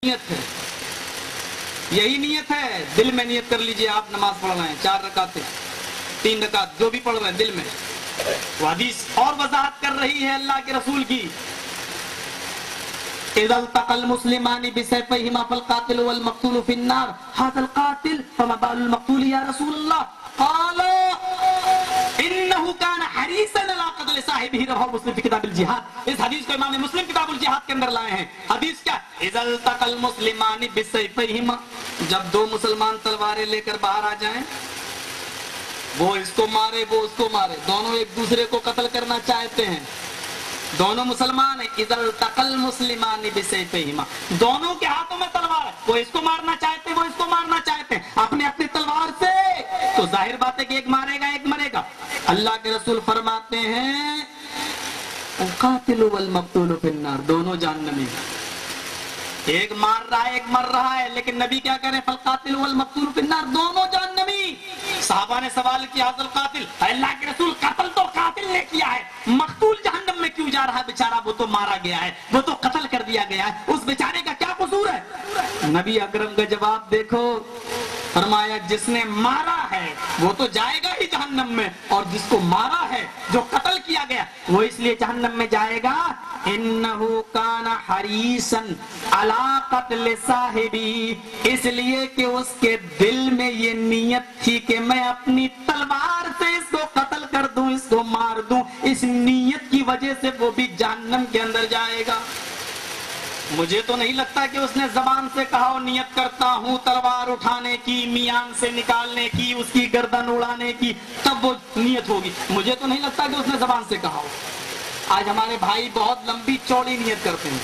نیت ہے, یہی نیت ہے. دل میں نیت کر لیجئے آپ نماز پڑھ رہے ہیں, 4 رکعتیں 3 رکعت جو بھی پڑھ رہے ہیں دل میں. وہ حدیث اور وضاحت کر رہی ہے اللہ کے رسول کی. اذا التقى المسلمان بسيفيهما فالقاتل والمقتول في النار هذا القاتل فما بال المقتول يا رسول الله قال انه كان حريصا على قتل صاحبه رواه مسلم في كتاب الجهاد. اس حدیث کو امام نے مسلم کتاب الجہاد کے اندر لائے ہیں. حدیث کیا؟ اذا التقى المسلمان بسيفيهما, جب دو مسلمان تلواریں لے کر باہر آ جائیں, وہ اس کو مارے وہ اس کو مارے, دونوں ایک دوسرے کو قتل کرنا چاہتے ہیں, دونوں مسلمان ہیں. اذا التقى المسلمان بسيفيهما, دونوں کے ہاتھوں میں تلوار ہے, وہ اس کو مارنا چاہتے ہیں وہ اس کو مارنا چاہتے ہیں اپنے اپنے تلوار سے, تو ظاہر بات ہے کہ ایک مارے گا ایک مرے گا. اللہ کے رسول فرماتے ہیں القاتل والمقتول فی النار, دونوں جہنمی ہیں, ایک مار رہا ہے ایک مر رہا ہے, لیکن نبی کیا کہہ رہے ہیں فالقاتل والمقتول فی النار, دونوں جہنمی. صحابہ نے سوال کیا حضرت قاتل, اللہ کے رسول قتل تو قاتل نے کیا ہے, مقتول جہنم میں کیوں جا رہا ہے بیچارہ, وہ تو مارا گیا ہے, وہ تو قتل کر دیا گیا ہے, اس بیچارے کا کیا قصور ہے؟ نبی اکرم کا جواب دیکھو, فرمایا جس نے مارا ہے وہ تو جائے گا ہی جہنم میں, اور جس کو مارا ہے جو قتل کیا گیا وہ اس لیے جہنم میں جائے گا انہو کان حریصا علی قتل صاحبی, اس لیے کہ اس کے دل میں یہ نیت تھی کہ میں اپنی تلوار سے اس کو قتل کر دوں, اس کو مار دوں. اس نیت کی وجہ سے وہ بھی جہنم کے اندر جائے گا. مجھے تو نہیں لگتا کہ اس نے زبان سے کہا ہو نیت کرتا ہوں تلوار اٹھانے کی, میان سے نکالنے کی, اس کی گردن اڑانے کی, تب وہ نیت ہوگی. مجھے تو نہیں لگتا کہ اس نے زبان سے کہا ہو. آج ہمارے بھائی بہت لمبی چوڑی نیت کرتے ہیں,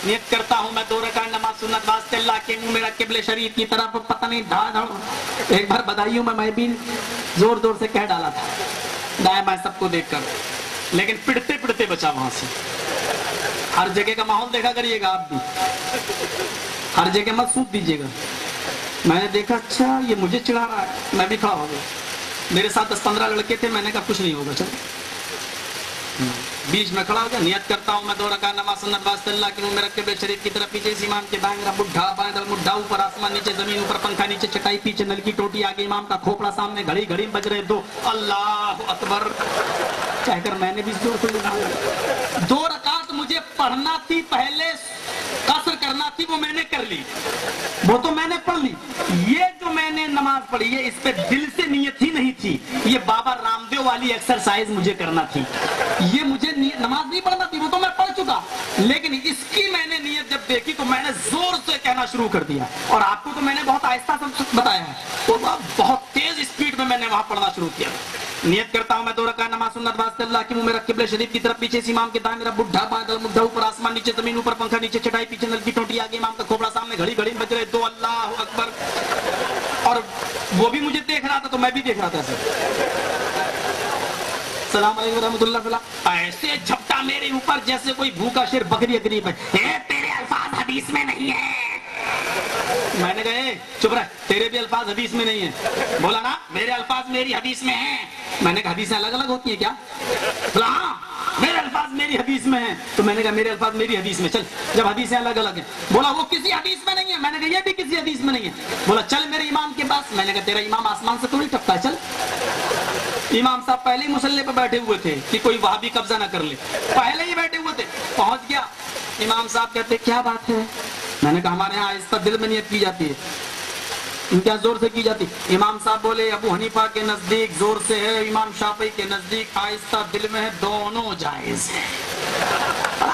نیت کرتا ہوں میں 2 رکعت نماز سنت واسطے اللہ کے منہ میرا قبلہ شریف کی طرف, پتہ نہیں دھڑ دھڑ. ایک بار بدایوں میں بھی زور زور سے کہہ ڈالا تھا دائیں بائیں سب کو دیکھ کر, لیکن پڑتے پڑتے بچا وہاں سے. ہر جگہ کا ماحول دیکھا کریے گا آپ بھی, ہر جگہ مت سوت دیجیے گا. میں نے دیکھا اچھا یہ مجھے چڑھا رہا ہے, میں بھی کھڑا ہو گیا. میرے ساتھ 10-15 لڑکے تھے, میں نے کہا کچھ نہیں ہوگا, چل بیچ میں کھڑا ہو گیا. نیت کرتا ہوں میں 2 رکعت نماز سنت واسطے اللہ کے منہ میرا قبلہ شریف کی طرف, پیچھے امام کے بائیں میرا بڈھا, بائیں مڈھا, اوپر آسمان, نیچے زمین, اوپر پنکھا, نیچے چٹائی, پیچھے نل کی ٹوٹی, آگے امام کا کھوپڑا, سامنے گھڑی گھڑی بج رہے 2, اللہ اکبر کہہ کر میں نے بھی زور سے لگایا. 2 رکعت مجھے پڑھنا تھی, پہلے قصر کرنا تھی, وہ میں نے کر لی, وہ تو میں نے پڑھ لی. یہ جو میں نے نماز پڑھی ہے اس پہ دل سے نیت ہی نہیں تھی, یہ بابا رام دیو والی ایکسرسائز مجھے کرنا تھی. یہ مجھے نماز نہیں پڑھنا تھی, وہ تو میں پڑھ چکا, لیکن اس کی میں نے نیت جب دیکھی تو میں نے زور سے کہنا شروع کر دیا. اور آپ کو تو میں نے بہت آہستہ سے بتایا ہے, تو بہت تیز اسپیڈ میں میں نے وہاں پڑھنا شروع کیا. نیت کرتا ہوں میں 2 رکعت نماز سنت واسطے اللہ کے منہ میرا قبلہ شریف کی طرف, پیچھے سے امام کے دائیں میرا بڈھا, بائیں مڈھا, اوپر آسمان, نیچے زمین, اوپر پنکھا, نیچے چٹائی, پیچھے نل کی ٹوٹی, آگے امام کا کھوپڑا, سامنے گھڑی گھڑی بج رہے 2, اللہ اکبر. اور وہ بھی مجھے دیکھ رہا تھا تو میں بھی دیکھ رہا تھا. السلام علیکم ورحمۃ اللہ وبرکاتہ. ایسے جھپٹا میرے اوپر جیسے کوئی بھوکا شیر بکری قریب ہے. تیرے الفاظ حدیث میں نہیں ہیں. میں نے کہا چپ رہ, تیرے بھی الفاظ حدیث میں نہیں ہیں. بولا نا میرے الفاظ میری حدیث میں ہیں. میں نے کہا حدیثیں الگ الگ ہوتی ہیں کیا؟ بولا ہاں میرے الفاظ میری حدیث میں ہیں. تو میں نے کہا میرے الفاظ میری حدیث میں, چل جب حدیثیں الگ الگ ہیں. بولا وہ کسی حدیث میں نہیں ہے. میں نے کہا یہ بھی کسی حدیث میں نہیں ہے. بولا چل میرے امام کے پاس. میں نے کہا تیرا امام آسمان سے تو نہیں ٹپتا ہے, چل. امام صاحب پہلے ہی مصلی پہ بیٹھے ہوئے تھے کہ کوئی وہابی قبضہ نہ کر لے, پہلے ہی بیٹھے ہوئے تھے. پہنچ گیا, امام صاحب کہتے کیا بات ہے؟ میں نے کہا ہمارے ہاں آہستہ دل میں نیت کی جاتی ہے. ان کیا زور سے کی جاتی؟ امام صاحب بولے ابو حنیفہ کے نزدیک زور سے ہے, امام شافعی کے نزدیک آہستہ دل میں ہے, دونوں جائز ہے.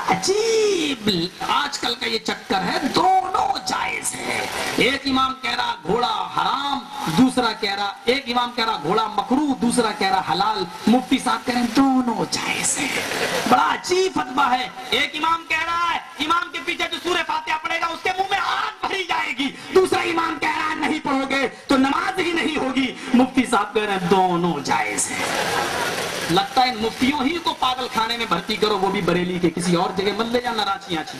عجیب آج کل کا یہ چکر ہے, دونوں جائز ہے. ایک امام کہہ رہا گھوڑا حرام, دوسرا کہہ رہا, ایک امام کہہ رہا گھوڑا مکروہ, دوسرا کہہ رہا حلال. مفتی صاحب کہہ رہے ہیں دونوں جائز ہے. بڑا عجیب فتویٰ ہے. ایک امام کہہ رہا ہے امام کے پیچھے جو سورہ فاتحہ پڑھے گا اس کے منہ میں آگ بھری جائے گی, دوسرا امام کہہ رہا ہے نہیں پڑھو گے تو نماز ہی نہیں ہوگی. مفتی صاحب کہہ رہے ہیں دونوں جائز ہے. لگتا ہے مفتیوں ہی کو پاگل خانے میں بھرتی کرو, وہ بھی بریلی کے, کسی اور جگہ مت لے جانا, رانچی.